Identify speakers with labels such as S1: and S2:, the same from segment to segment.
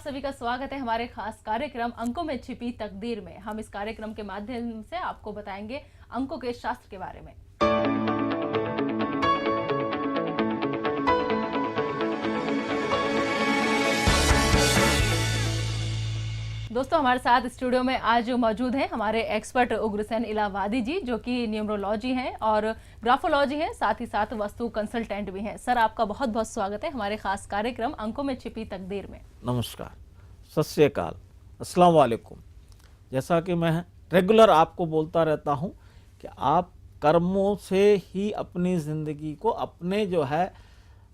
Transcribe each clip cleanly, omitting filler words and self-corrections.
S1: सभी का स्वागत है हमारे खास कार्यक्रम अंकों में छिपी तकदीर में। हम इस कार्यक्रम के माध्यम से आपको बताएंगे अंकों के शास्त्र के बारे में। दोस्तों, हमारे साथ स्टूडियो में आज मौजूद हैं हमारे एक्सपर्ट उग्रसेन इलाहाबादी जी, जो कि न्यूमरोलॉजी हैं और ग्राफोलॉजी हैं, साथ ही साथ वस्तु कंसल्टेंट भी हैं। सर, आपका बहुत बहुत स्वागत है हमारे खास कार्यक्रम अंकों में छिपी तकदीर में।
S2: नमस्कार, सत श्री अकाल, अस्सलाम वालेकुम। जैसा कि मैं रेगुलर आपको बोलता रहता हूं कि आप कर्मों से ही अपनी ज़िंदगी को, अपने जो है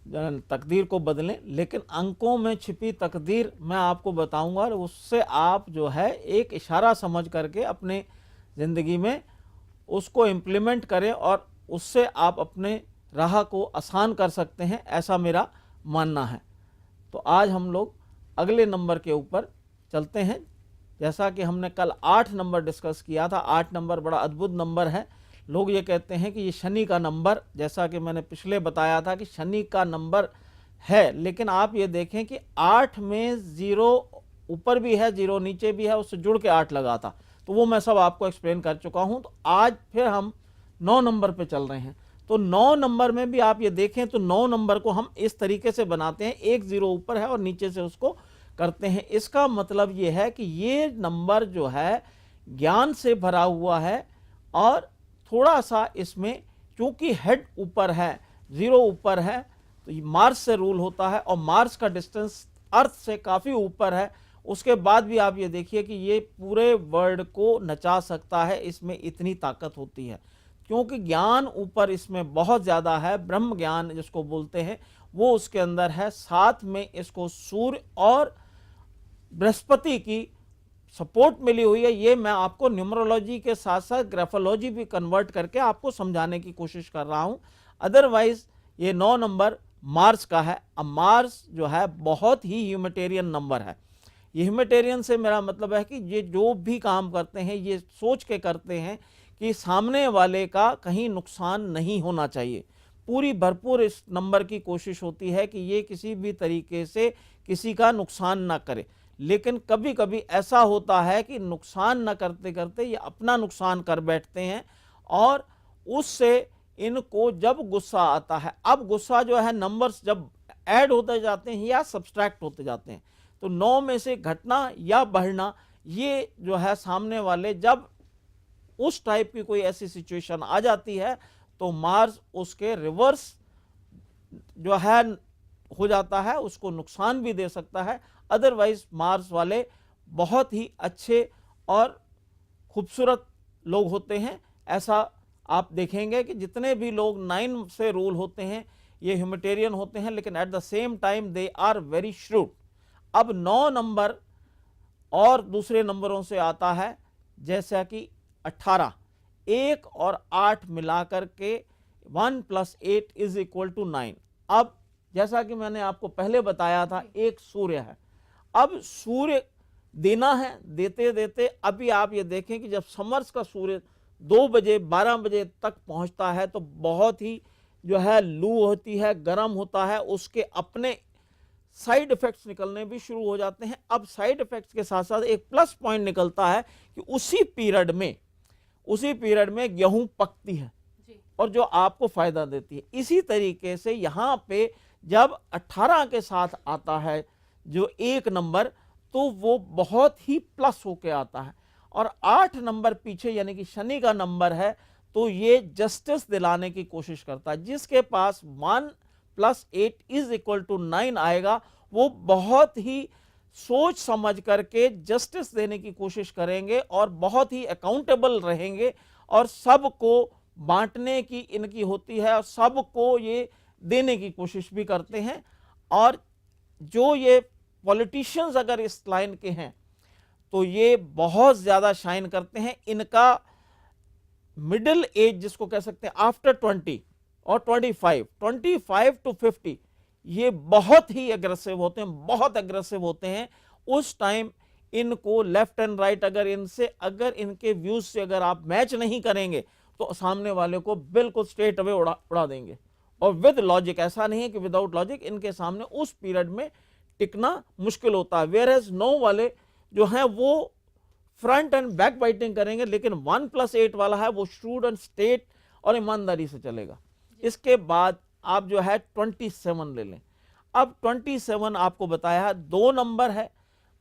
S2: तकदीर को बदलें, लेकिन अंकों में छिपी तकदीर मैं आपको बताऊंगा और उससे आप जो है एक इशारा समझ करके अपने ज़िंदगी में उसको इम्प्लीमेंट करें और उससे आप अपने राह को आसान कर सकते हैं, ऐसा मेरा मानना है। तो आज हम लोग अगले नंबर के ऊपर चलते हैं। जैसा कि हमने कल 8 नंबर डिस्कस किया था, 8 नंबर बड़ा अद्भुत नंबर है। लोग ये कहते हैं कि ये शनि का नंबर, जैसा कि मैंने पिछले बताया था कि शनि का नंबर है, लेकिन आप ये देखें कि 8 में 0 ऊपर भी है, 0 नीचे भी है, उससे जुड़ के 8 लगा था, तो वो मैं सब आपको एक्सप्लेन कर चुका हूँ। तो आज फिर हम 9 नंबर पे चल रहे हैं। तो 9 नंबर में भी आप ये देखें तो 9 नंबर को हम इस तरीके से बनाते हैं, एक 0 ऊपर है और नीचे से उसको करते हैं। इसका मतलब ये है कि ये नंबर जो है ज्ञान से भरा हुआ है और थोड़ा सा इसमें चूंकि हेड ऊपर है, 0 ऊपर है, तो मार्स से रूल होता है और मार्स का डिस्टेंस अर्थ से काफ़ी ऊपर है। उसके बाद भी आप ये देखिए कि ये पूरे वर्ल्ड को नचा सकता है, इसमें इतनी ताकत होती है क्योंकि ज्ञान ऊपर इसमें बहुत ज़्यादा है। ब्रह्म ज्ञान जिसको बोलते हैं वो उसके अंदर है, साथ में इसको सूर्य और बृहस्पति की सपोर्ट मिली हुई है। ये मैं आपको न्यूमरोलॉजी के साथ साथ ग्राफोलॉजी भी कन्वर्ट करके आपको समझाने की कोशिश कर रहा हूं। अदरवाइज ये 9 नंबर मार्स का है। अब मार्स जो है बहुत ही ह्यूमैटेरियन नंबर है। ये ह्यूमैटेरियन से मेरा मतलब है कि ये जो भी काम करते हैं ये सोच के करते हैं कि सामने वाले का कहीं नुकसान नहीं होना चाहिए। पूरी भरपूर इस नंबर की कोशिश होती है कि ये किसी भी तरीके से किसी का नुकसान ना करे, लेकिन कभी कभी ऐसा होता है कि नुकसान न करते करते ये अपना नुकसान कर बैठते हैं और उससे इनको जब गुस्सा आता है, अब गुस्सा जो है नंबर्स जब ऐड होते जाते हैं या सब्सट्रैक्ट होते जाते हैं, तो 9 में से घटना या बढ़ना, ये जो है सामने वाले जब उस टाइप की कोई ऐसी सिचुएशन आ जाती है तो मार्स उसके रिवर्स जो है हो जाता है, उसको नुकसान भी दे सकता है। अदरवाइज मार्स वाले बहुत ही अच्छे और खूबसूरत लोग होते हैं। ऐसा आप देखेंगे कि जितने भी लोग 9 से रूल होते हैं ये ह्यूमैटेरियन होते हैं, लेकिन at the same time they are very shrewd. अब 9 नंबर और दूसरे नंबरों से आता है, जैसा कि 18, 1 और 8 मिलाकर के 1 + 8 = 9। अब जैसा कि मैंने आपको पहले बताया था, एक सूर्य है। अब सूर्य देना है, देते देते अभी आप ये देखें कि जब समर्स का सूर्य 2 बजे 12 बजे तक पहुंचता है तो बहुत ही जो है लू होती है, गर्म होता है, उसके अपने साइड इफेक्ट्स निकलने भी शुरू हो जाते हैं। अब साइड इफेक्ट्स के साथ साथ एक प्लस पॉइंट निकलता है कि उसी पीरियड में गेहूं पकती है और जो आपको फायदा देती है। इसी तरीके से यहाँ पे जब 18 के साथ आता है जो एक नंबर, तो वो बहुत ही प्लस होके आता है। और 8 नंबर पीछे यानी कि शनि का नंबर है, तो ये जस्टिस दिलाने की कोशिश करता है। जिसके पास 1 + 8 = 9 आएगा, वो बहुत ही सोच समझ करके जस्टिस देने की कोशिश करेंगे और बहुत ही अकाउंटेबल रहेंगे और सबको बांटने की इनकी होती है और सबको ये देने की कोशिश भी करते हैं। और जो ये पॉलिटिशियंस अगर इस लाइन के हैं तो ये बहुत ज़्यादा शाइन करते हैं। इनका मिडिल एज जिसको कह सकते हैं आफ्टर 20 और 25 to 50, ये बहुत ही एग्रेसिव होते हैं, बहुत एग्रेसिव होते हैं। उस टाइम इनको लेफ्ट एंड राइट अगर इनके व्यूज से अगर आप मैच नहीं करेंगे तो सामने वाले को बिल्कुल स्ट्रेट अवे उड़ा देंगे। और विद लॉजिक, ऐसा नहीं है कि विदाउट लॉजिक, इनके सामने उस पीरियड में टिकना मुश्किल होता है। वेयर एज 9 वाले जो हैं वो फ्रंट एंड बैक बाइटिंग करेंगे, लेकिन 1+8 वाला है वो श्रूड एंड स्टेट और ईमानदारी से चलेगा। इसके बाद आप जो है 27 ले लें। अब 27 आपको बताया है 2 नंबर है,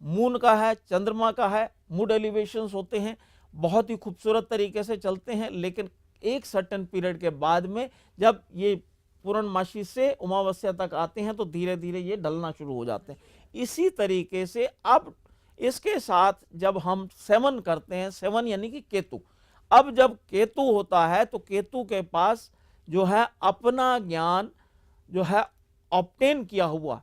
S2: मून का है, चंद्रमा का है, मूड एलिवेशंस होते हैं, बहुत ही खूबसूरत तरीके से चलते हैं, लेकिन एक सर्टेन पीरियड के बाद में जब ये पूर्णमासी से अमावस्या तक आते हैं तो धीरे धीरे ये ढलना शुरू हो जाते हैं। इसी तरीके से अब इसके साथ जब हम 7 करते हैं, 7 यानी कि केतु, अब जब केतु होता है तो केतु के पास जो है अपना ज्ञान जो है ऑब्टेन किया हुआ,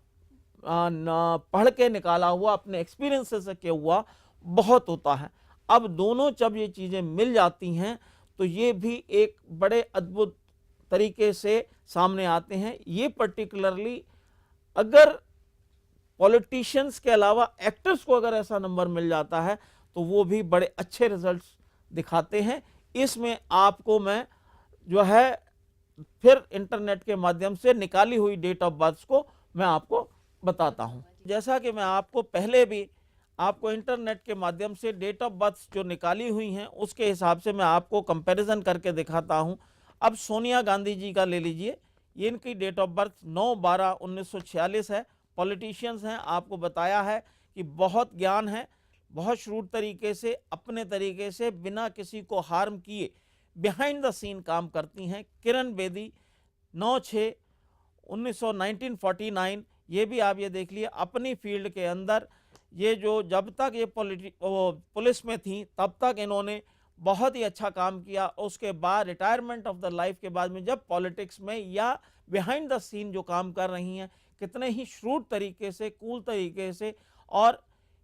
S2: पढ़ के निकाला हुआ, अपने एक्सपीरियंस से किया हुआ बहुत होता है। अब दोनों जब ये चीज़ें मिल जाती हैं तो ये भी एक बड़े अद्भुत तरीके से सामने आते हैं। ये पर्टिकुलरली अगर पॉलिटिशियंस के अलावा एक्टर्स को अगर ऐसा नंबर मिल जाता है तो वो भी बड़े अच्छे रिजल्ट्स दिखाते हैं। इसमें आपको मैं जो है फिर इंटरनेट के माध्यम से निकाली हुई डेट ऑफ बर्थ को मैं आपको बताता हूं। जैसा कि मैं आपको पहले भी आपको इंटरनेट के माध्यम से डेट ऑफ बर्थ जो निकाली हुई हैं उसके हिसाब से मैं आपको कंपैरिजन करके दिखाता हूं। अब सोनिया गांधी जी का ले लीजिए, इनकी डेट ऑफ बर्थ 9/12/1946 है। पॉलिटिशियंस हैं, आपको बताया है कि बहुत ज्ञान है, बहुत श्रूड तरीके से अपने तरीके से बिना किसी को हार्म किए बिहाइंड द सीन काम करती हैं। किरण बेदी 9/6/1949, ये भी आप ये देख लिए अपनी फील्ड के अंदर, ये जो जब तक ये पुलिस में थी तब तक इन्होंने बहुत ही अच्छा काम किया। उसके बाद रिटायरमेंट ऑफ द लाइफ के बाद में जब पॉलिटिक्स में या बिहाइंड द सीन जो काम कर रही हैं, कितने ही श्रूड तरीके से, कूल तरीके से और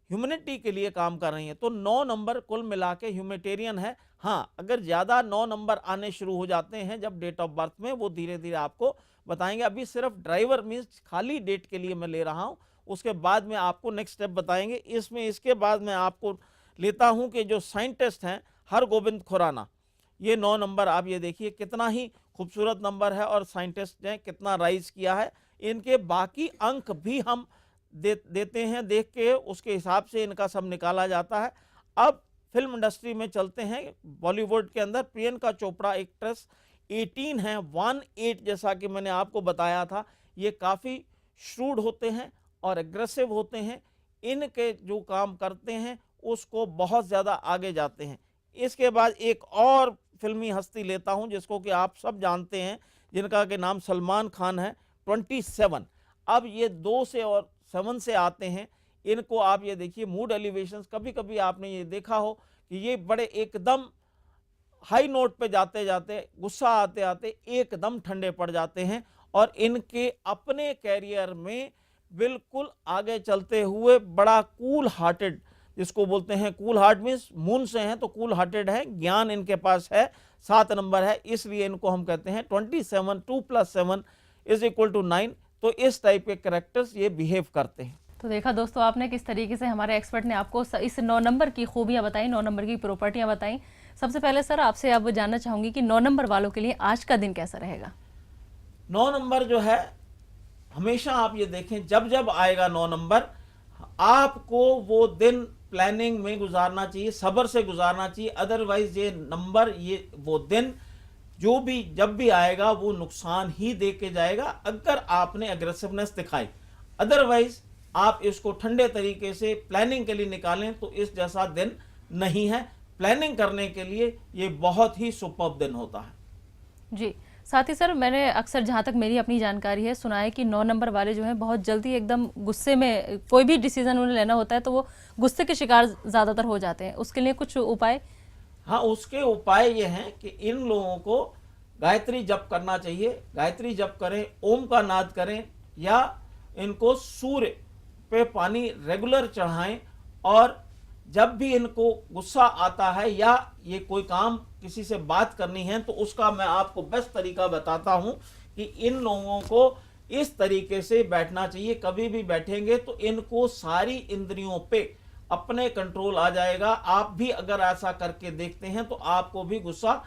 S2: ह्यूमैनिटी के लिए काम कर रही हैं। तो 9 नंबर कुल मिला के ह्यूमैनिटेरियन है। हाँ, अगर ज़्यादा 9 नंबर आने शुरू हो जाते हैं जब डेट ऑफ बर्थ में, वो धीरे धीरे आपको बताएंगे। अभी सिर्फ ड्राइवर मीन्स खाली डेट के लिए मैं ले रहा हूँ, उसके बाद में आपको नेक्स्ट स्टेप बताएंगे। इसके बाद मैं आपको लेता हूँ कि जो साइंटिस्ट हैं हरगोविंद खुराना, ये 9 नंबर आप ये देखिए कितना ही खूबसूरत नंबर है और साइंटिस्ट ने कितना राइज किया है। इनके बाकी अंक भी हम देते हैं, देख के उसके हिसाब से इनका सब निकाला जाता है। अब फिल्म इंडस्ट्री में चलते हैं। बॉलीवुड के अंदर प्रियंका चोपड़ा एक्ट्रेस 18 हैं, 18 जैसा कि मैंने आपको बताया था। ये काफ़ी श्रूड होते हैं और एग्रेसिव होते हैं। इनके जो काम करते हैं उसको बहुत ज़्यादा आगे जाते हैं। इसके बाद एक और फिल्मी हस्ती लेता हूं जिसको कि आप सब जानते हैं, जिनका के नाम सलमान खान है, 27। अब ये 2 से और 7 से आते हैं। इनको आप ये देखिए मूड एलिवेशंस, कभी कभी आपने ये देखा हो कि ये बड़े एकदम हाई नोट पे जाते जाते, गुस्सा आते आते एकदम ठंडे पड़ जाते हैं और इनके अपने कैरियर में बिल्कुल आगे चलते हुए बड़ा कूल हार्टेड, जिसको बोलते हैं कूल हार्ट मीन्स मून से हैं तो कूल हार्टेड है, ज्ञान इनके पास है, 7 नंबर है, इसलिए इनको हम कहते हैं 27, 2 + 7 = 9। तो इस टाइप के कैरेक्टर्स ये बिहेव करते हैं।
S1: तो देखा दोस्तों आपने किस तरीके से हमारे एक्सपर्ट ने आपको इस 9 नंबर की खूबियां बताई, 9 नंबर की प्रॉपर्टियां बताई। सबसे पहले सर आपसे अब जानना चाहूंगी कि 9 नंबर वालों के लिए आज का दिन कैसा रहेगा?
S2: 9 नंबर जो है हमेशा आप ये देखें, जब जब आएगा 9 नंबर आपको वो दिन प्लानिंग में गुजारना चाहिए, सब्र से गुजारना चाहिए। अदरवाइज ये नंबर, ये वो दिन जो भी जब भी आएगा वो नुकसान ही दे के जाएगा अगर आपने एग्रेसिवनेस दिखाई। अदरवाइज आप इसको ठंडे तरीके से प्लानिंग के लिए निकालें तो इस जैसा दिन नहीं है। प्लानिंग करने के लिए ये बहुत ही सुपर्ब दिन होता है।
S1: जी, साथ ही सर मैंने अक्सर, जहाँ तक मेरी अपनी जानकारी है, सुना है कि 9 नंबर वाले जो हैं बहुत जल्दी एकदम गुस्से में कोई भी डिसीजन उन्हें लेना होता है तो वो गुस्से के शिकार ज़्यादातर हो जाते हैं। उसके लिए कुछ उपाय?
S2: हाँ, उसके उपाय ये हैं कि इन लोगों को गायत्री जप करना चाहिए। गायत्री जप करें, ओम का नाद करें, या इनको सूर्य पे पानी रेगुलर चढ़ाएं। और जब भी इनको गुस्सा आता है या ये कोई काम किसी से बात करनी है तो उसका मैं आपको बेस्ट तरीका बताता हूं कि इन लोगों को इस तरीके से बैठना चाहिए। कभी भी बैठेंगे तो इनको सारी इंद्रियों पे अपने कंट्रोल आ जाएगा। आप भी अगर ऐसा करके देखते हैं तो आपको भी गुस्सा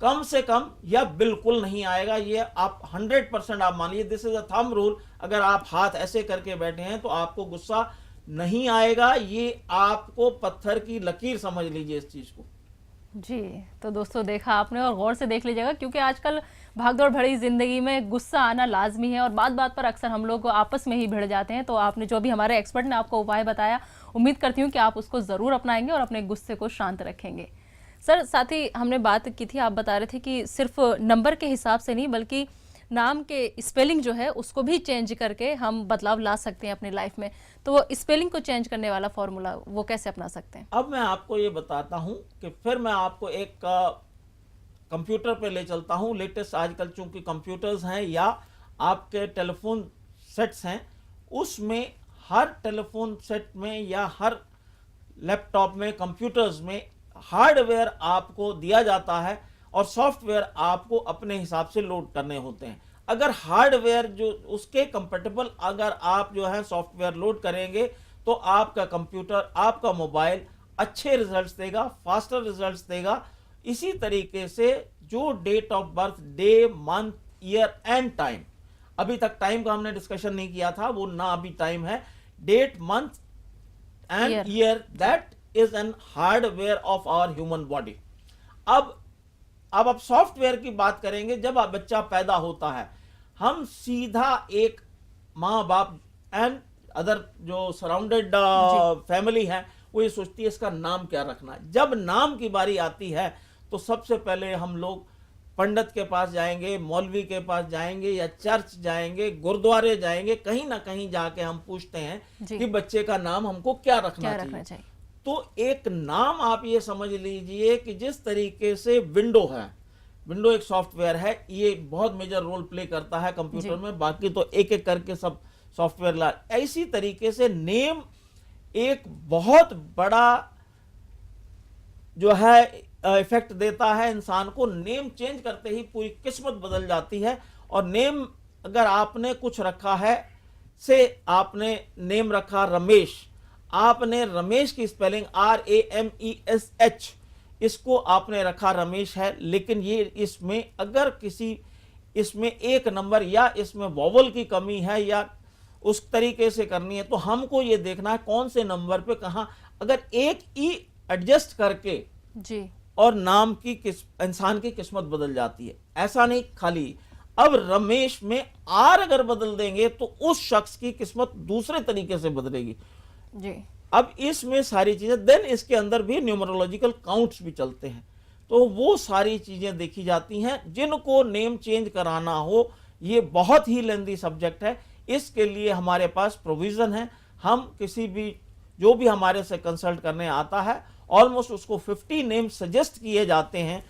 S2: कम से कम या बिल्कुल नहीं आएगा। ये आप 100% आप मानिए, this is a thumb rule. अगर आप हाथ ऐसे करके बैठे हैं तो आपको गुस्सा नहीं आएगा। ये आपको पत्थर की लकीर समझ लीजिए इस चीज को।
S1: जी, तो दोस्तों देखा आपने, और गौर से देख लीजिएगा, क्योंकि आजकल भागदौड़ भरी जिंदगी में गुस्सा आना लाजमी है और बात बात पर अक्सर हम लोग आपस में ही भिड़ जाते हैं। तो आपने जो भी हमारे एक्सपर्ट ने आपको उपाय बताया, उम्मीद करती हूँ कि आप उसको ज़रूर अपनाएंगे और अपने गुस्से को शांत रखेंगे। सर, साथ ही हमने बात की थी, आप बता रहे थे कि सिर्फ नंबर के हिसाब से नहीं बल्कि नाम के स्पेलिंग जो है उसको भी चेंज करके हम बदलाव ला सकते हैं अपनी लाइफ में। तो वो स्पेलिंग को चेंज करने वाला फॉर्मूला वो कैसे अपना सकते हैं?
S2: अब मैं आपको ये बताता हूं कि फिर मैं आपको एक कंप्यूटर पे ले चलता हूं। लेटेस्ट आजकल चूंकि कंप्यूटर्स हैं या आपके टेलीफोन सेट्स हैं, उसमें हर टेलीफोन सेट में या हर लैपटॉप में, कंप्यूटर्स में हार्डवेयर आपको दिया जाता है और सॉफ्टवेयर आपको अपने हिसाब से लोड करने होते हैं। अगर हार्डवेयर जो उसके कंपेटेबल अगर आप जो है सॉफ्टवेयर लोड करेंगे तो आपका कंप्यूटर, आपका मोबाइल अच्छे रिजल्ट्स देगा, फास्टर रिजल्ट्स देगा। इसी तरीके से जो date of birth, day, month, year and time, अभी तक टाइम का हमने डिस्कशन नहीं किया था, वो ना अभी टाइम है, date, month and year, that is an hardware of our human body. अब आप सॉफ्टवेयर की बात करेंगे। जब आप बच्चा पैदा होता है, हम सीधा एक माँ बाप एंड अदर जो सराउंडेड फैमिली है वो ये सोचती है इसका नाम क्या रखना है। जब नाम की बारी आती है तो सबसे पहले हम लोग पंडित के पास जाएंगे, मौलवी के पास जाएंगे या चर्च जाएंगे, गुरुद्वारे जाएंगे, कहीं ना कहीं जाके हम पूछते हैं कि बच्चे का नाम हमको क्या रखना चाहिए। तो एक नाम आप ये समझ लीजिए कि जिस तरीके से विंडो है, विंडो एक सॉफ्टवेयर है, ये बहुत मेजर रोल प्ले करता है कंप्यूटर में, बाकी तो एक एक करके सब सॉफ्टवेयर ला। ऐसी तरीके से नेम एक बहुत बड़ा जो है इफेक्ट देता है इंसान को। नेम चेंज करते ही पूरी किस्मत बदल जाती है। और नेम अगर आपने कुछ रखा है, से आपने नेम रखा रमेश, आपने रमेश की स्पेलिंग RAMESH, इसको आपने रखा रमेश है, लेकिन ये इसमें अगर किसी इसमें एक नंबर या इसमें वॉवल की कमी है या उस तरीके से करनी है तो हमको ये देखना है कौन से नंबर पे कहाँ, अगर एक ई एडजस्ट करके
S1: जी
S2: और नाम की इंसान की किस्मत बदल जाती है। ऐसा नहीं खाली अब रमेश में आर अगर बदल देंगे तो उस शख्स की किस्मत दूसरे तरीके से बदलेगी
S1: जी।
S2: अब इसमें सारी चीजें, देन इसके अंदर भी न्यूमरोलॉजिकल काउंट्स भी चलते हैं, तो वो सारी चीजें देखी जाती हैं। जिनको नेम चेंज कराना हो, ये बहुत ही लेंदी सब्जेक्ट है, इसके लिए हमारे पास प्रोविजन है। हम किसी भी जो भी हमारे से कंसल्ट करने आता है, ऑलमोस्ट उसको 50 नेम सजेस्ट किए जाते हैं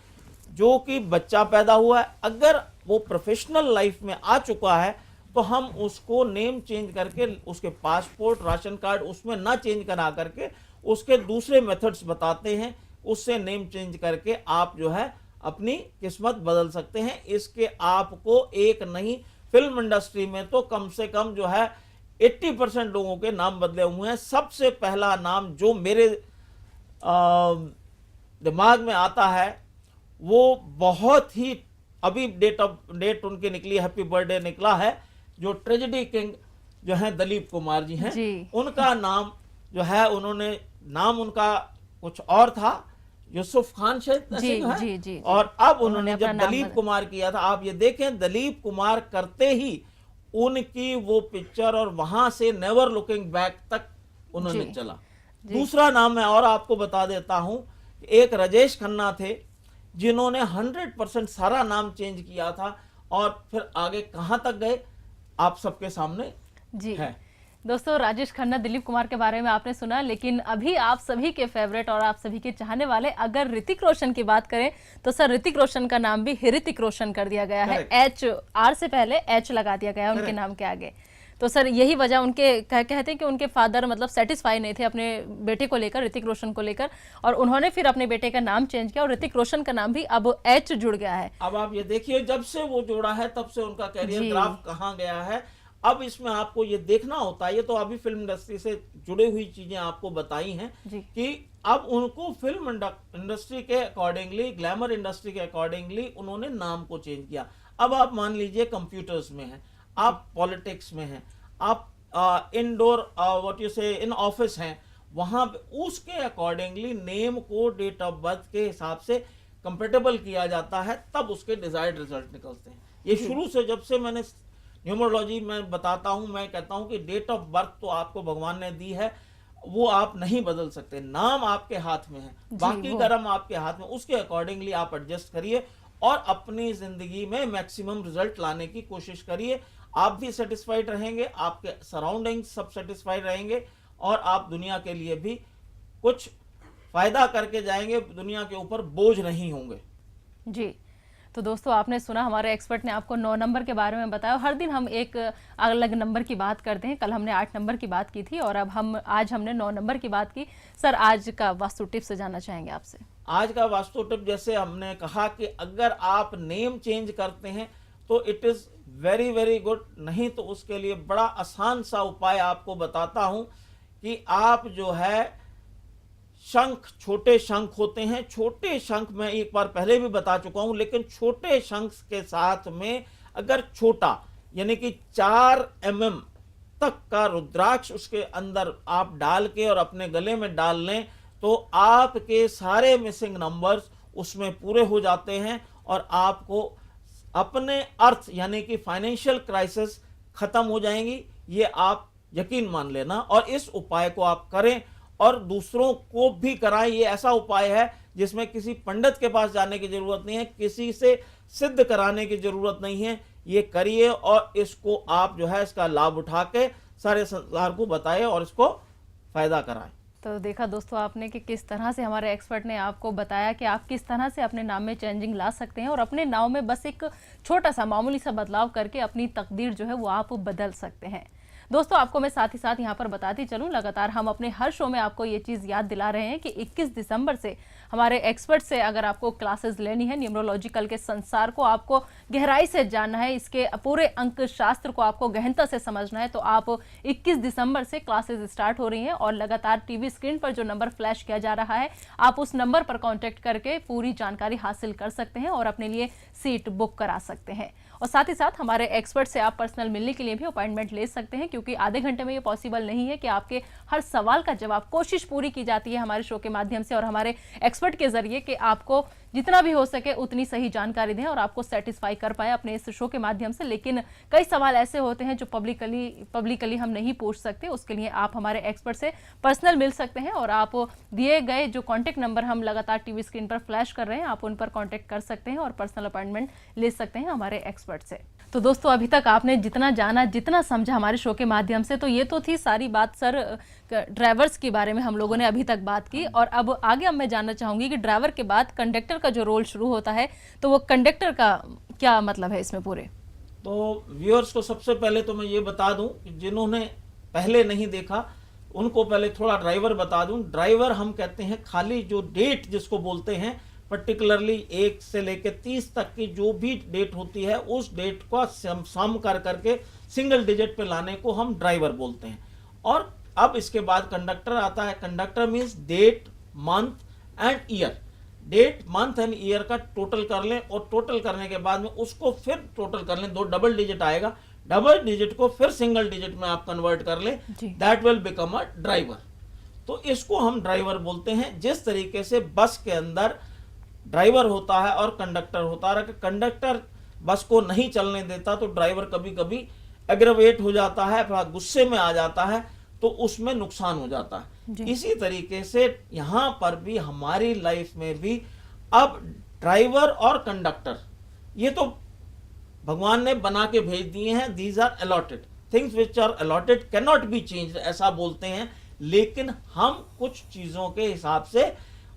S2: जो कि बच्चा पैदा हुआ है। अगर वो प्रोफेशनल लाइफ में आ चुका है तो हम उसको नेम चेंज करके उसके पासपोर्ट, राशन कार्ड उसमें ना चेंज करा करके उसके दूसरे मेथड्स बताते हैं, उससे नेम चेंज करके आप जो है अपनी किस्मत बदल सकते हैं। इसके आपको एक नहीं, फिल्म इंडस्ट्री में तो कम से कम जो है 80% लोगों के नाम बदले हुए हैं। सबसे पहला नाम जो मेरे दिमाग में आता है वो बहुत ही अभी डेट उनकी निकली, हैप्पी बर्थडे निकला है, जो ट्रेजेडी किंग जो है दिलीप कुमार जी हैं जी। उनका नाम जो है, उन्होंने नाम उनका कुछ और था, यूसुफ खान शायद है जी, जी, और अब उन्होंने जब दिलीप कुमार किया था, आप ये देखें दिलीप कुमार करते ही उनकी वो पिक्चर और वहां से नेवर लुकिंग बैक तक उन्होंने चला। दूसरा नाम मैं और आपको बता देता हूं, एक राजेश खन्ना थे जिन्होंने 100% सारा नाम चेंज किया था और फिर आगे कहां तक गए आप सबके सामने जी है।
S1: दोस्तों, राजेश खन्ना, दिलीप कुमार के बारे में आपने सुना, लेकिन अभी आप सभी के फेवरेट और आप सभी के चाहने वाले अगर ऋतिक रोशन की बात करें तो सर ऋतिक रोशन का नाम भी ऋतिक रोशन कर दिया गया है। HR से पहले H लगा दिया गया है उनके नाम के आगे। तो सर यही वजह, उनके कहते हैं कि उनके फादर मतलब सेटिस्फाई नहीं थे अपने बेटे को लेकर, ऋतिक रोशन को लेकर, और उन्होंने फिर अपने बेटे का नाम चेंज किया और ऋतिक रोशन का नाम भी अब H जुड़ गया है।
S2: अब आप ये देखिए, जब से वो जोड़ा है तब से उनका कैरियर ग्राफ कहाँ गया है। अब इसमें आपको ये देखना होता है, ये तो अभी फिल्म इंडस्ट्री से जुड़ी हुई चीजें आपको बताई हैं कि अब उनको फिल्म इंडस्ट्री के अकॉर्डिंगली, ग्लैमर इंडस्ट्री के अकॉर्डिंगली उन्होंने नाम को चेंज किया। अब आप मान लीजिए कंप्यूटर्स में हैं, आप पॉलिटिक्स में हैं, आप इंडोर व्हाट यू से इन ऑफिस हैं, वहां उसके अकॉर्डिंगली नेम को डेट ऑफ बर्थ के हिसाब से कंपेटेबल किया जाता है, तब उसके डिजायर्ड रिजल्ट निकलते हैं। ये शुरू से जब से मैंने न्यूमरोलॉजी में बताता हूं, मैं कहता हूं कि डेट ऑफ बर्थ तो आपको भगवान ने दी है, वो आप नहीं बदल सकते, नाम आपके हाथ में है, बाकी कर्म आपके हाथ में, उसके अकॉर्डिंगली आप एडजस्ट करिए और अपनी जिंदगी में मैक्सिमम रिजल्ट लाने की कोशिश करिए। आप भी सेटिस्फाइड रहेंगे, आपके सराउंडिंग सब सेटिस्फाइड रहेंगे और आप दुनिया के लिए भी कुछ फायदा करके जाएंगे, दुनिया के ऊपर बोझ नहीं होंगे।
S1: जी, तो दोस्तों आपने सुना, हमारे एक्सपर्ट ने आपको 9 नंबर के बारे में बताया। हर दिन हम एक अलग नंबर की बात करते हैं। कल हमने 8 नंबर की बात की थी और अब आज हमने 9 नंबर की बात की। सर, आज का वास्तु टिप्स जानना चाहेंगे आपसे।
S2: आज का वास्तु टिप, जैसे हमने कहा कि अगर आप नेम चेंज करते हैं तो it is very very good, नहीं तो उसके लिए बड़ा आसान सा उपाय आपको बताता हूं कि आप जो है शंख, छोटे शंख होते हैं, छोटे शंख मैं एक बार पहले भी बता चुका हूं, लेकिन छोटे शंख के साथ में अगर छोटा यानी कि 4 mm तक का रुद्राक्ष उसके अंदर आप डाल के और अपने गले में डाल लें तो आपके सारे मिसिंग नंबर्स उसमें पूरे हो जाते हैं और आपको अपने अर्थ यानी कि फाइनेंशियल क्राइसिस खत्म हो जाएंगी। ये आप यकीन मान लेना और इस उपाय को आप करें और दूसरों को भी कराएं। ये ऐसा उपाय है जिसमें किसी पंडित के पास जाने की जरूरत नहीं है, किसी से सिद्ध कराने की जरूरत नहीं है। ये करिए और इसको आप जो है इसका लाभ उठा के सारे संसार को बताएं और इसको फायदा कराएं।
S1: तो देखा दोस्तों आपने कि किस तरह से हमारे एक्सपर्ट ने आपको बताया कि आप किस तरह से अपने नाम में चेंजिंग ला सकते हैं और अपने नाम में बस एक छोटा सा मामूली सा बदलाव करके अपनी तकदीर जो है वो आप बदल सकते हैं। दोस्तों आपको मैं साथ ही साथ यहाँ पर बताती चलूँ, लगातार हम अपने हर शो में आपको ये चीज़ याद दिला रहे हैं कि 21 दिसंबर से हमारे एक्सपर्ट से अगर आपको क्लासेस लेनी है, न्यूमरोलॉजिकल के संसार को आपको गहराई से जानना है, इसके पूरे अंक शास्त्र को आपको गहनता से समझना है, तो आप 21 दिसंबर से क्लासेस स्टार्ट हो रही हैं और लगातार टीवी स्क्रीन पर जो नंबर फ्लैश किया जा रहा है, आप उस नंबर पर कॉन्टेक्ट करके पूरी जानकारी हासिल कर सकते हैं और अपने लिए सीट बुक करा सकते हैं। और साथ ही साथ हमारे एक्सपर्ट से आप पर्सनल मिलने के लिए भी अपॉइंटमेंट ले सकते हैं, क्योंकि आधे घंटे में ये पॉसिबल नहीं है कि आपके हर सवाल का जवाब, कोशिश पूरी की जाती है हमारे शो के माध्यम से और हमारे एक्सपर्ट के जरिए कि आपको जितना भी हो सके उतनी सही जानकारी दें और आपको सेटिस्फाई कर पाए अपने इस शो के माध्यम से। लेकिन कई सवाल ऐसे होते हैं जो पब्लिकली हम नहीं पूछ सकते, उसके लिए आप हमारे एक्सपर्ट से पर्सनल मिल सकते हैं और आप दिए गए जो कॉन्टैक्ट नंबर हम लगातार टीवी स्क्रीन पर फ्लैश कर रहे हैं, आप उन पर कॉन्टैक्ट कर सकते हैं और पर्सनल अपॉइंटमेंट ले सकते हैं हमारे एक्सपर्ट से। तो दोस्तों अभी तक आपने जितना जाना, जितना समझा हमारे शो के माध्यम से, तो ये तो थी सारी बात सर ड्राइवर्स के बारे में हम लोगों ने अभी तक बात की। और अब आगे अब मैं जानना चाहूंगी कि ड्राइवर के बाद कंडक्टर का जो रोल शुरू होता है, तो वो कंडक्टर का क्या मतलब है इसमें पूरे?
S2: तो व्यूअर्स को सबसे पहले तो मैं ये बता दूं कि जिन्होंने पहले नहीं देखा उनको पहले थोड़ा ड्राइवर बता दूं। ड्राइवर हम कहते हैं खाली जो डेट जिसको बोलते हैं, पर्टिकुलरली 1 से लेकर 30 तक की जो भी डेट होती है उस डेट को सम कर करके सिंगल डिजिट पे लाने को हम ड्राइवर बोलते हैं। और अब इसके बाद कंडक्टर आता है। Conductor means date, month and year. Date, month and year का टोटल कर लें और टोटल करने के बाद में उसको फिर टोटल कर लें, 2 डबल डिजिट आएगा, डबल डिजिट को फिर सिंगल डिजिट में आप कन्वर्ट कर लें, that will become a driver. तो इसको हम ड्राइवर बोलते हैं। जिस तरीके से बस के अंदर ड्राइवर होता है और कंडक्टर होता है, कंडक्टर बस को नहीं चलने देता तो ड्राइवर कभी कभी एग्रवेट हो जाता है, गुस्से में आ जाता है, तो उसमें नुकसान हो जाता है। इसी तरीके से यहां पर भी हमारी लाइफ में भी अब ड्राइवर और कंडक्टर ये तो भगवान ने बना के भेज दिए हैं। These are allotted things which are allotted can not be changed, ऐसा बोलते हैं। लेकिन हम कुछ चीजों के हिसाब से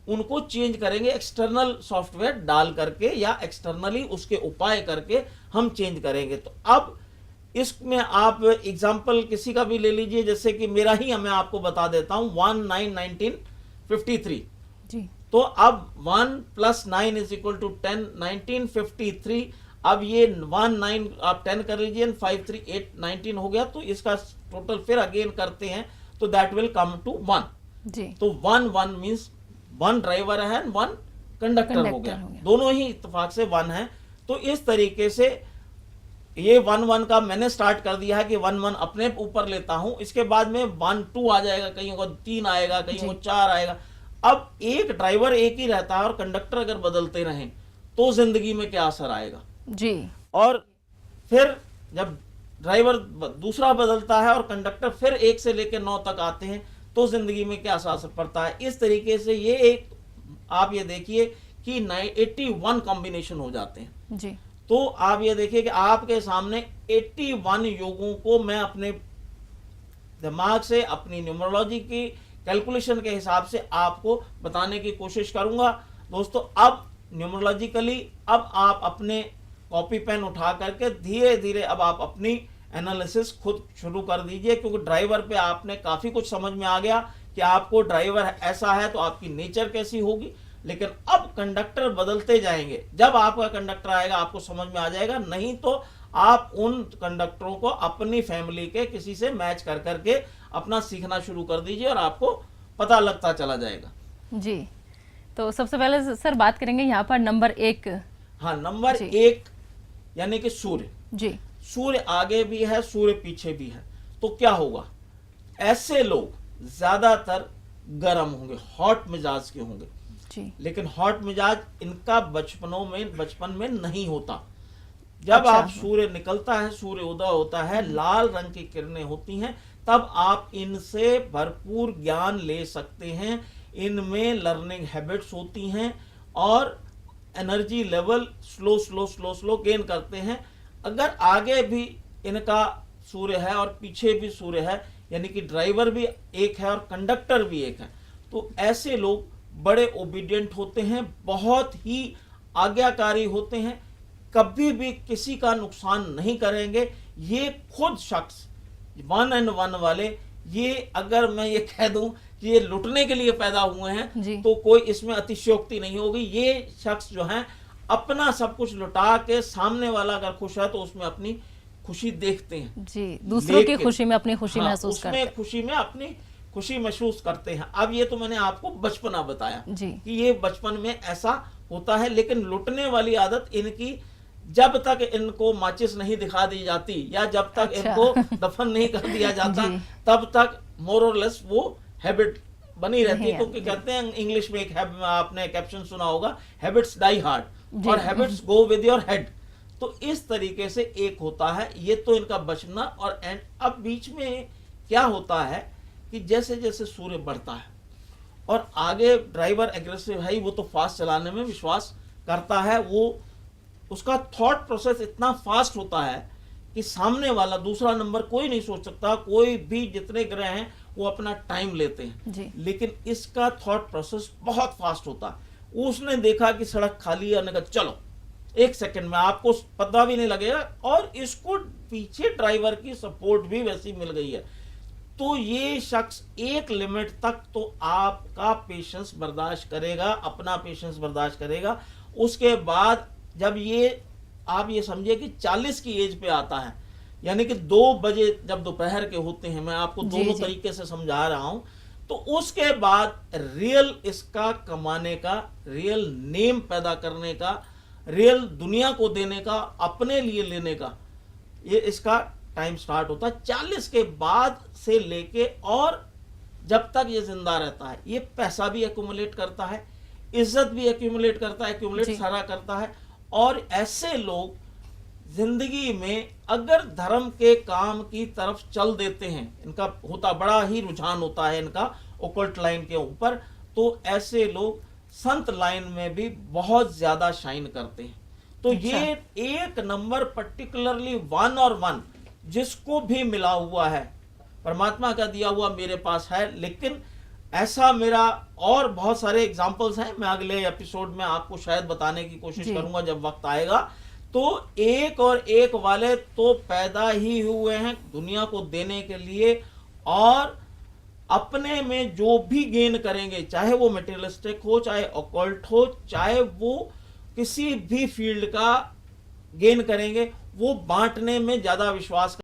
S2: उनको चेंज करेंगे, एक्सटर्नल सॉफ्टवेयर डाल करके या एक्सटर्नली उसके उपाय करके हम चेंज करेंगे। तो अब इसमें आप एग्जाम्पल किसी का भी ले लीजिए, जैसे कि मेरा ही मैं आपको बता देता हूं 1/9/1953 जी। तो अब 1 + 9 = 10, 1953। अब ये 1 9 आप 10 कर लीजिए, 5 3 8 19 हो गया। तो इसका टोटल फिर अगेन करते हैं तो दैट विल कम टू 1 जी। तो 1 1 मीन्स वन ड्राइवर है, वन कंडक्टर हो गया, दोनों ही इत्तेफाक से वन है। तो इस तरीके से ये 1-1 का मैंने स्टार्ट कर दिया है कि 1-1 अपने ऊपर लेता हूं, इसके बाद में 1-2 आ जाएगा, कहीं को 3 आएगा, कहीं को 4 आएगा। अब एक ड्राइवर एक ही रहता है और कंडक्टर अगर बदलते रहें तो जिंदगी में क्या असर आएगा
S1: जी।
S2: और फिर जब ड्राइवर दूसरा बदलता है और कंडक्टर फिर 1 से लेकर 9 तक आते हैं तो जिंदगी में क्या असर पड़ता है। इस तरीके से ये एक आप ये देखिए कि 81 कॉम्बिनेशन हो जाते हैं
S1: जी।
S2: तो आप ये देखिए कि आपके सामने 81 योगों को मैं अपने दिमाग से अपनी न्यूमरोलॉजी की कैलकुलेशन के हिसाब से आपको बताने की कोशिश करूंगा। दोस्तों अब न्यूमरोलॉजिकली अब आप अपने कॉपी पेन उठा करके धीरे धीरे अब आप अपनी एनालिसिस खुद शुरू कर दीजिए, क्योंकि ड्राइवर पे आपने काफी कुछ समझ में आ गया कि आपको ड्राइवर ऐसा है तो आपकी नेचर कैसी होगी। लेकिन अब कंडक्टर बदलते जाएंगे, जब आपका कंडक्टर आएगा आपको समझ में आ जाएगा, नहीं तो आप उन कंडक्टरों को अपनी फैमिली के किसी से मैच कर करके अपना सीखना शुरू कर दीजिए और आपको पता लगता चला जाएगा
S1: जी। तो सबसे पहले सर बात करेंगे यहाँ पर नंबर 1।
S2: हाँ, नंबर 1 यानी कि सूर्य
S1: जी।
S2: सूर्य आगे भी है, सूर्य पीछे भी है, तो क्या होगा, ऐसे लोग ज्यादातर गर्म होंगे, हॉट मिजाज के होंगे
S1: जी।
S2: लेकिन हॉट मिजाज इनका बचपन में नहीं होता। जब आप सूर्य निकलता है, सूर्य उदय होता है, लाल रंग की किरणें होती हैं, तब आप इनसे भरपूर ज्ञान ले सकते हैं। इनमें लर्निंग हैबिट्स होती हैं और एनर्जी लेवल स्लो गेन करते हैं। अगर आगे भी इनका सूर्य है और पीछे भी सूर्य है, यानी कि ड्राइवर भी एक है और कंडक्टर भी एक है, तो ऐसे लोग बड़े ओबीडियंट होते हैं, बहुत ही आज्ञाकारी होते हैं, कभी भी किसी का नुकसान नहीं करेंगे। ये खुद शख्स 1 and 1 वाले, ये अगर मैं ये कह दूं कि ये लुटने के लिए पैदा हुए हैं तो कोई इसमें अतिशयोक्ति नहीं होगी। ये शख्स जो है अपना सब कुछ लुटा के सामने वाला अगर खुश है तो उसमें अपनी खुशी देखते हैं
S1: जी, दूसरों की खुशी में अपनी खुशी महसूस करते हैं,
S2: उसमें खुशी में अपनी खुशी महसूस करते हैं। अब ये तो मैंने आपको बचपना बताया
S1: जी
S2: कि ये बचपन में ऐसा होता है, लेकिन लुटने वाली आदत इनकी जब तक इनको माचिस नहीं दिखा दी जाती या जब तक इनको दफन नहीं कर दिया जाता तब तक मोर और लेस वो हैबिट बनी रहती है। क्योंकि कहते हैं इंग्लिश में एक आपने कैप्शन सुना होगा, हैबिट्स डाई हार्ड और habits go with your head. तो इस तरीके से एक होता है, ये तो इनका बचना और एंड। अब बीच में क्या होता है कि जैसे जैसे सूर्य बढ़ता है और आगे ड्राइवर एग्रेसिव है, वो तो फास्ट चलाने में विश्वास करता है, वो उसका थॉट प्रोसेस इतना फास्ट होता है कि सामने वाला दूसरा नंबर कोई नहीं सोच सकता। कोई भी जितने ग्रह हैं वो अपना टाइम लेते हैं, लेकिन इसका थॉट प्रोसेस बहुत फास्ट होता है। उसने देखा कि सड़क खाली है, कहा चलो 1 सेकंड में, आपको पता भी नहीं लगेगा, और इसको पीछे ड्राइवर की सपोर्ट भी वैसी मिल गई है। तो ये शख्स एक लिमिट तक तो आपका पेशेंस बर्दाश्त करेगा, अपना पेशेंस बर्दाश्त करेगा। उसके बाद जब ये आप ये समझिए कि 40 की एज पे आता है, यानी कि 2 बजे जब दोपहर के होते हैं, मैं आपको दोनों तरीके से समझा रहा हूं, तो उसके बाद रियल इसका कमाने का, रियल नेम पैदा करने का, रियल दुनिया को देने का, अपने लिए लेने का, ये इसका टाइम स्टार्ट होता है। 40 के बाद से लेके और जब तक ये जिंदा रहता है, ये पैसा भी एक्यूमुलेट करता है, इज्जत भी एक्यूमुलेट करता है, एक्यूमुलेट सारा करता है। और ऐसे लोग जिंदगी में अगर धर्म के काम की तरफ चल देते हैं, इनका होता बड़ा ही रुझान होता है इनका ओकल्ट लाइन के ऊपर, तो ऐसे लोग संत लाइन में भी बहुत ज्यादा शाइन करते हैं। तो ये एक नंबर पर्टिकुलरली 1 और 1 जिसको भी मिला हुआ है, परमात्मा का दिया हुआ मेरे पास है। लेकिन ऐसा मेरा और बहुत सारे एग्जाम्पल्स हैं, मैं अगले एपिसोड में आपको शायद बताने की कोशिश करूंगा जब वक्त आएगा। तो 1 और 1 वाले तो पैदा ही हुए हैं दुनिया को देने के लिए, और अपने में जो भी गेन करेंगे, चाहे वो मटेरियलिस्टिक हो, चाहे ऑकल्ट हो, चाहे वो किसी भी फील्ड का गेन करेंगे, वो बांटने में ज्यादा विश्वास